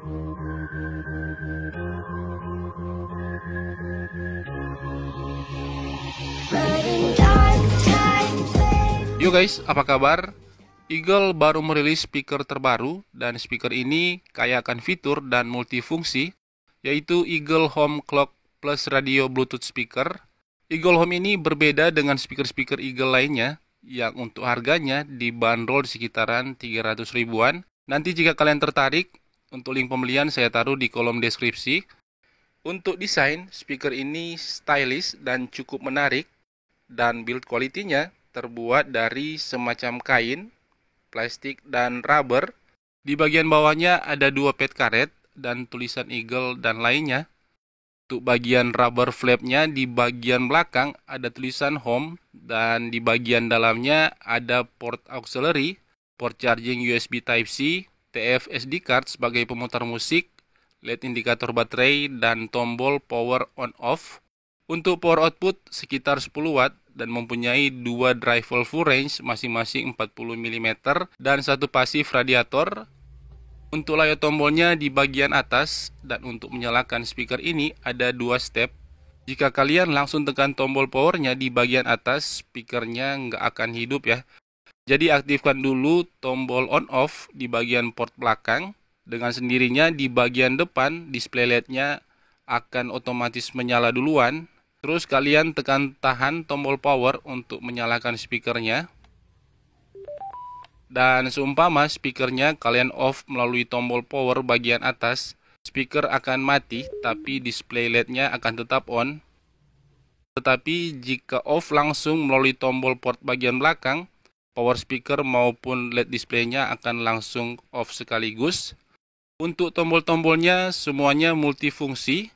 Yo guys, apa kabar? Eagle baru merilis speaker terbaru, dan speaker ini kaya akan fitur dan multifungsi, yaitu Eagle Home Clock Plus Radio Bluetooth Speaker. Eagle Home ini berbeda dengan speaker-speaker Eagle lainnya, yang untuk harganya dibanderol di sekitaran 300 ribuan. Nanti jika kalian tertarik, untuk link pembelian saya taruh di kolom deskripsi. Untuk desain, speaker ini stylish dan cukup menarik, dan build quality-nya terbuat dari semacam kain, plastik, dan rubber. Di bagian bawahnya ada 2 pad karet dan tulisan Eagle dan lainnya. Untuk bagian rubber flap-nya di bagian belakang ada tulisan Home, dan di bagian dalamnya ada port auxiliary, port charging USB Type-C, TF SD card sebagai pemutar musik, LED indikator baterai, dan tombol power on-off. Untuk power output sekitar 10 watt dan mempunyai 2 drive full range masing-masing 40 mm dan 1 pasif radiator. Untuk layar tombolnya di bagian atas, dan untuk menyalakan speaker ini ada 2 step. Jika kalian langsung tekan tombol powernya di bagian atas, speakernya nggak akan hidup ya. Jadi aktifkan dulu tombol on off di bagian port belakang. Dengan sendirinya di bagian depan display LED-nya akan otomatis menyala duluan. Terus kalian tekan tahan tombol power untuk menyalakan speakernya. Dan seumpama speakernya kalian off melalui tombol power bagian atas, speaker akan mati tapi display LED-nya akan tetap on. Tetapi jika off langsung melalui tombol port bagian belakang, power speaker maupun LED display-nya akan langsung off sekaligus. Untuk tombol-tombolnya semuanya multifungsi.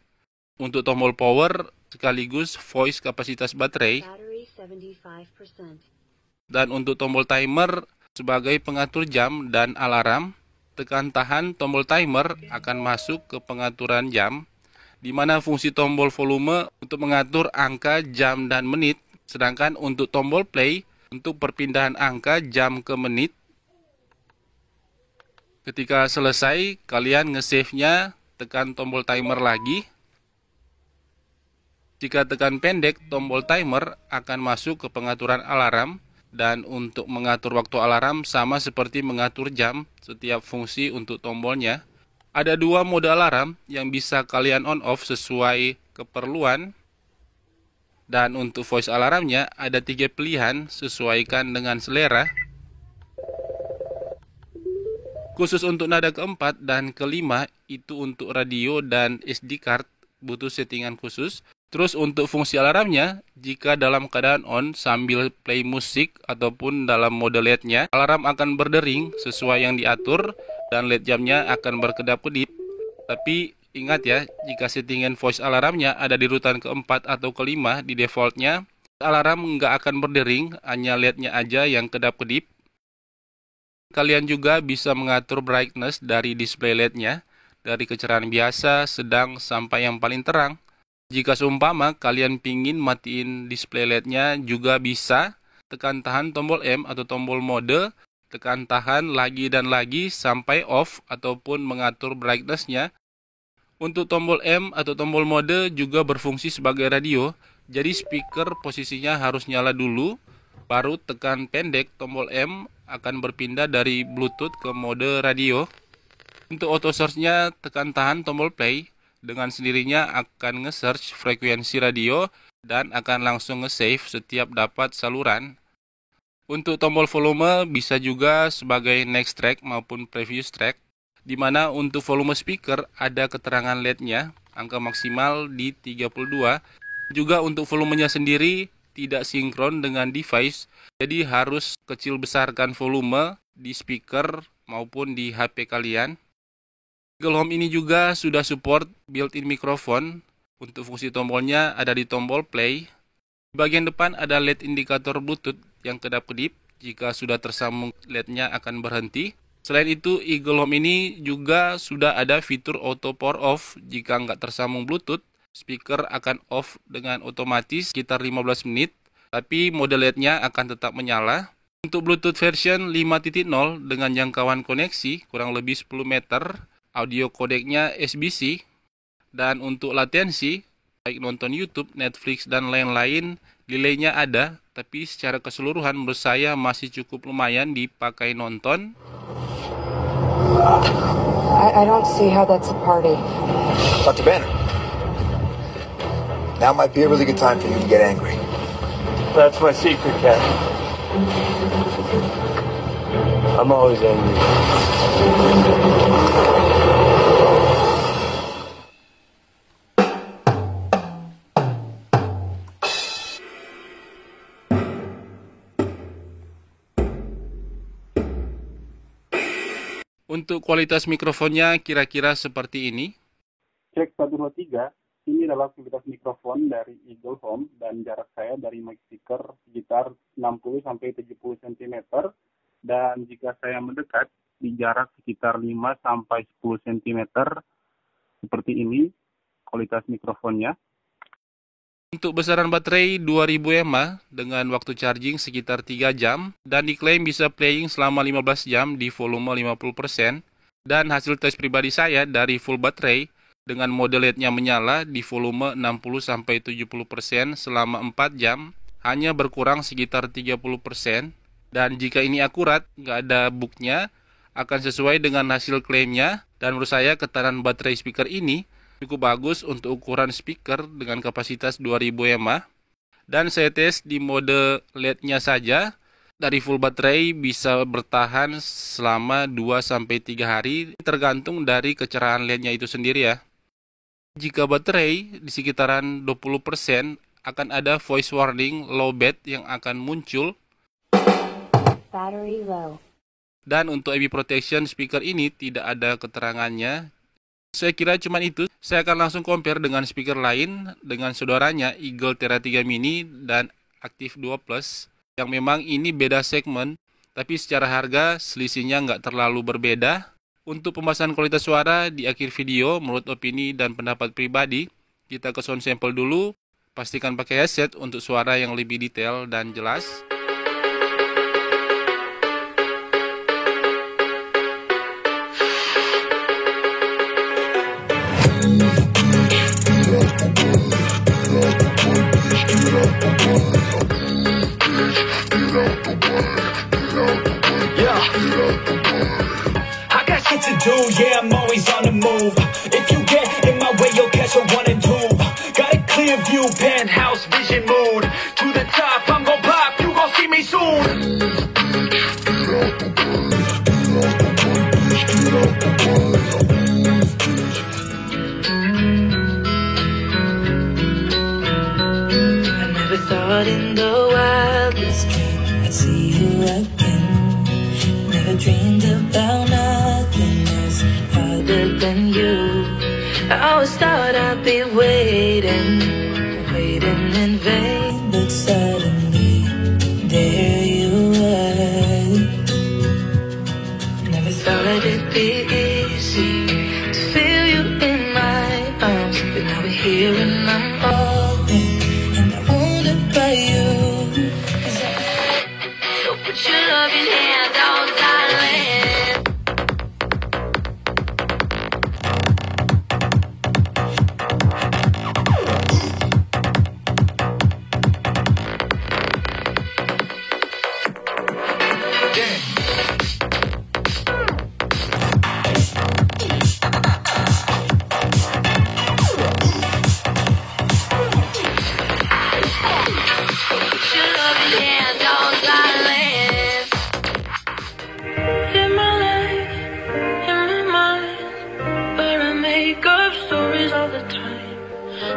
Untuk tombol power sekaligus voice kapasitas baterai. Dan untuk tombol timer sebagai pengatur jam dan alarm. Tekan tahan tombol timer akan masuk ke pengaturan jam, di mana fungsi tombol volume untuk mengatur angka jam dan menit, sedangkan untuk tombol play untuk perpindahan angka jam ke menit. Ketika selesai, kalian nge-save-nya, tekan tombol timer lagi. Jika tekan pendek, tombol timer akan masuk ke pengaturan alarm, dan untuk mengatur waktu alarm sama seperti mengatur jam, setiap fungsi untuk tombolnya. Ada 2 mode alarm yang bisa kalian on off sesuai keperluan. Dan untuk voice alarmnya ada 3 pilihan, sesuaikan dengan selera. Khusus untuk nada keempat dan kelima itu untuk radio dan SD card butuh settingan khusus. Terus untuk fungsi alarmnya, jika dalam keadaan on sambil play musik ataupun dalam mode LED-nya, alarm akan berdering sesuai yang diatur dan LED jamnya akan berkedap-kedip. Tapi ingat ya, jika settingan voice alarmnya ada di urutan keempat atau kelima di defaultnya, alarm nggak akan berdering, hanya LED-nya aja yang kedap-kedip. Kalian juga bisa mengatur brightness dari display LED-nya, dari kecerahan biasa, sedang, sampai yang paling terang. Jika seumpama kalian pingin matiin display LED-nya juga bisa, tekan tahan tombol M atau tombol mode, tekan tahan lagi dan lagi sampai off ataupun mengatur brightness-nya. Untuk tombol M atau tombol mode juga berfungsi sebagai radio, jadi speaker posisinya harus nyala dulu, baru tekan pendek tombol M akan berpindah dari Bluetooth ke mode radio. Untuk auto search-nya tekan tahan tombol play. Dengan sendirinya akan nge-search frekuensi radio dan akan langsung nge-save setiap dapat saluran. Untuk tombol volume bisa juga sebagai next track maupun previous track, di mana untuk volume speaker ada keterangan LED-nya, angka maksimal di 32. Juga untuk volumenya sendiri tidak sinkron dengan device, jadi harus kecil besarkan volume di speaker maupun di HP kalian. Eagle Home ini juga sudah support built-in microphone. Untuk fungsi tombolnya ada di tombol play. Di bagian depan ada LED indikator Bluetooth yang kedap-kedip. Jika sudah tersambung, LED-nya akan berhenti. Selain itu, Eagle Home ini juga sudah ada fitur auto power off. Jika nggak tersambung Bluetooth, speaker akan off dengan otomatis sekitar 15 menit. Tapi mode LED-nya akan tetap menyala. Untuk Bluetooth version 5.0 dengan jangkauan koneksi kurang lebih 10 meter, audio kodeknya SBC, dan untuk latensi, baik nonton YouTube, Netflix, dan lain-lain, delaynya ada, tapi secara keseluruhan menurut saya masih cukup lumayan dipakai nonton. I don't see how that's a party. Dr. Banner, now might be a really good time for you to get angry. That's my secret, Cat. I'm always angry. Untuk kualitas mikrofonnya kira-kira seperti ini. Cek 1, 2, 3. Ini adalah kualitas mikrofon dari Eagle Home dan jarak saya dari mic speaker sekitar 60-70 cm. Dan jika saya mendekat di jarak sekitar 5-10 cm, seperti ini kualitas mikrofonnya. Untuk besaran baterai 2000 mAh dengan waktu charging sekitar 3 jam dan diklaim bisa playing selama 15 jam di volume 50%. Dan hasil tes pribadi saya dari full baterai dengan mode LED-nya menyala di volume 60-70% selama 4 jam hanya berkurang sekitar 30%. Dan jika ini akurat, nggak ada bugnya, akan sesuai dengan hasil klaimnya. Dan menurut saya ketahanan baterai speaker ini cukup bagus untuk ukuran speaker dengan kapasitas 2000 mAh. Dan saya tes di mode LED-nya saja. Dari full baterai bisa bertahan selama 2-3 hari, tergantung dari kecerahan LED-nya itu sendiri ya. Jika baterai di sekitaran 20%, akan ada voice warning low bat yang akan muncul. Battery low. Dan untuk AB protection speaker ini tidak ada keterangannya. Saya kira cuma itu. Saya akan langsung compare dengan speaker lain dengan saudaranya Eagle Terra 3 Mini dan Active 2 Plus yang memang ini beda segmen, tapi secara harga selisihnya nggak terlalu berbeda. Untuk pembahasan kualitas suara di akhir video, menurut opini dan pendapat pribadi, kita ke sound sample dulu. Pastikan pakai headset untuk suara yang lebih detail dan jelas. I got shit to do, yeah, I'm always on the move. If you get in my way, you'll catch a 1 and 2. Got a clear view, penthouse vision mood. To the top, I'm gon' pop, you gon' see me soon. I never thought in the wildest dream I'd see you again. Never dreamed about nothing else other than you. I always thought I'd be waiting in vain, but suddenly there you were. Never thought it'd be easy to feel you in my arms, but now we're here and I'm open, and I wonder about you. So put your loving hand on silent.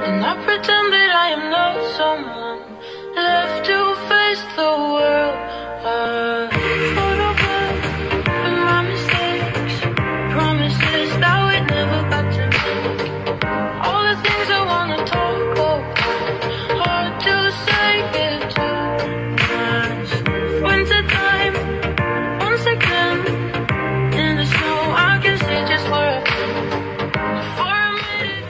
And I pretend that I am not someone left to face the world. Photograph with my mistakes, promises that we never got to make. All the things I wanna talk about, hard to say it too much. Winter time, once again, in the snow, I can see just where I've been. For a minute.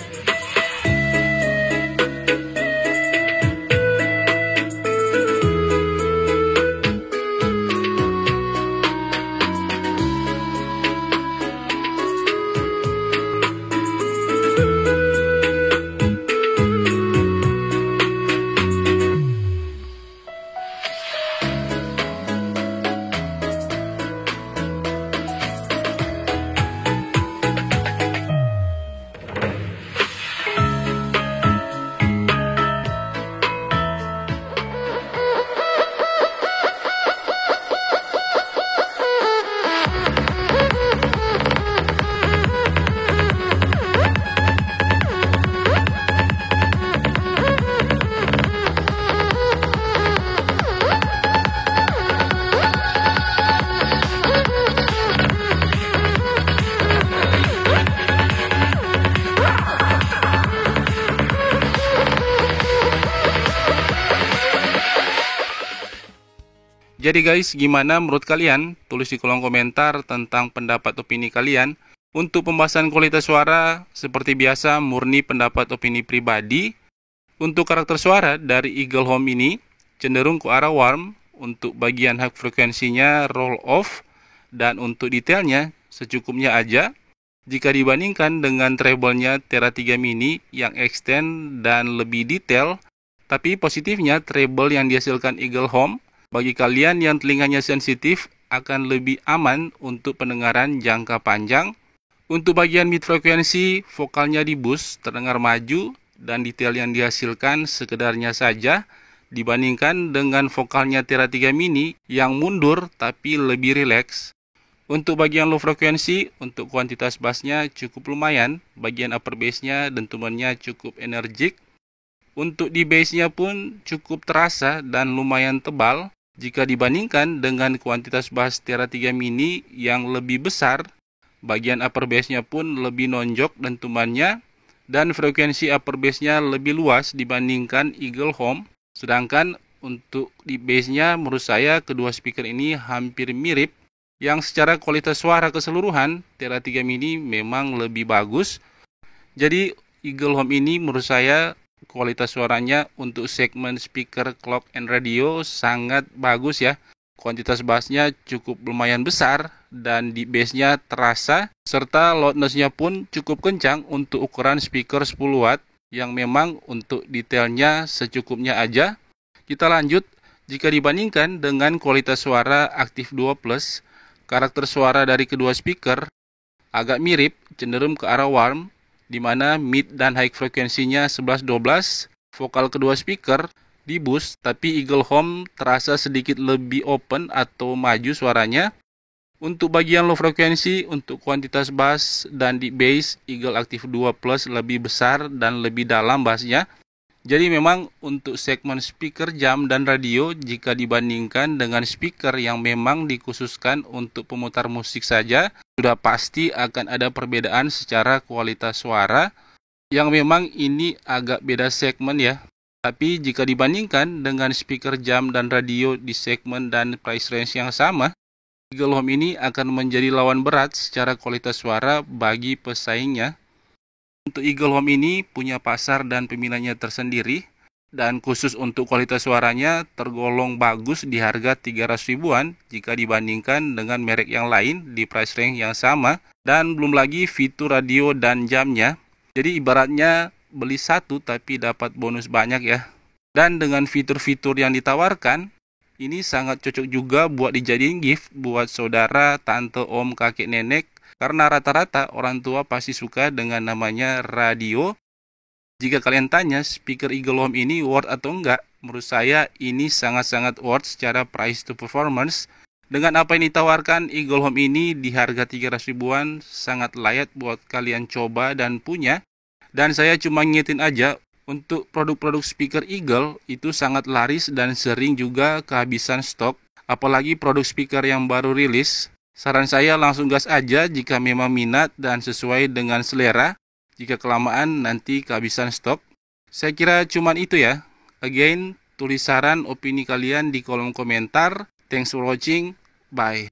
Jadi guys, gimana menurut kalian? Tulis di kolom komentar tentang pendapat opini kalian. Untuk pembahasan kualitas suara, seperti biasa murni pendapat opini pribadi. Untuk karakter suara dari Eagle Home ini cenderung ke arah warm. Untuk bagian high frekuensinya roll off. Dan untuk detailnya secukupnya aja. Jika dibandingkan dengan treble-nya Tera 3 Mini yang extend dan lebih detail. Tapi positifnya treble yang dihasilkan Eagle Home bagi kalian yang telinganya sensitif akan lebih aman untuk pendengaran jangka panjang. Untuk bagian mid frekuensi, vokalnya di boost, terdengar maju, dan detail yang dihasilkan sekedarnya saja dibandingkan dengan vokalnya Tera 3 Mini yang mundur tapi lebih rileks. Untuk bagian low frekuensi, untuk kuantitas bassnya cukup lumayan, bagian upper bassnya dentumannya cukup energik. Untuk di bassnya pun cukup terasa dan lumayan tebal. Jika dibandingkan dengan kuantitas bass Tera 3 Mini yang lebih besar, bagian upper bassnya pun lebih nonjok dentumannya dan frekuensi upper bassnya lebih luas dibandingkan Eagle Home. Sedangkan untuk di bassnya menurut saya kedua speaker ini hampir mirip, yang secara kualitas suara keseluruhan Tera 3 Mini memang lebih bagus. Jadi Eagle Home ini menurut saya kualitas suaranya untuk segmen speaker clock and radio sangat bagus ya. Kuantitas bassnya cukup lumayan besar dan di bassnya terasa, serta loudnessnya pun cukup kencang untuk ukuran speaker 10 watt yang memang untuk detailnya secukupnya aja. Kita lanjut, jika dibandingkan dengan kualitas suara Active 2 Plus, karakter suara dari kedua speaker agak mirip, cenderung ke arah warm, di mana mid dan high frekuensinya 11-12, vokal kedua speaker di boost, tapi Eagle Home terasa sedikit lebih open atau maju suaranya. Untuk bagian low frekuensi, untuk kuantitas bass dan di bass, Eagle Active 2 Plus lebih besar dan lebih dalam bassnya. Jadi memang untuk segmen speaker jam dan radio, jika dibandingkan dengan speaker yang memang dikhususkan untuk pemutar musik saja, sudah pasti akan ada perbedaan secara kualitas suara, yang memang ini agak beda segmen ya. Tapi jika dibandingkan dengan speaker jam dan radio di segmen dan price range yang sama, Eagle Home ini akan menjadi lawan berat secara kualitas suara bagi pesaingnya. Untuk Eagle Home ini punya pasar dan peminatnya tersendiri, dan khusus untuk kualitas suaranya tergolong bagus di harga 300 ribuan jika dibandingkan dengan merek yang lain di price range yang sama, dan belum lagi fitur radio dan jamnya. Jadi ibaratnya beli satu tapi dapat bonus banyak ya. Dan dengan fitur-fitur yang ditawarkan, ini sangat cocok juga buat dijadiin gift buat saudara, tante, om, kakek, nenek, karena rata-rata orang tua pasti suka dengan namanya radio. Jika kalian tanya speaker Eagle Home ini worth atau enggak, menurut saya ini sangat-sangat worth secara price to performance. Dengan apa yang ditawarkan Eagle Home ini di harga 300 ribuan sangat layak buat kalian coba dan punya. Dan saya cuma ngingetin aja, untuk produk-produk speaker Eagle itu sangat laris dan sering juga kehabisan stok. Apalagi produk speaker yang baru rilis. Saran saya langsung gas aja jika memang minat dan sesuai dengan selera. Jika kelamaan nanti kehabisan stok. Saya kira cuman itu ya. Again, tulis saran opini kalian di kolom komentar. Thanks for watching. Bye.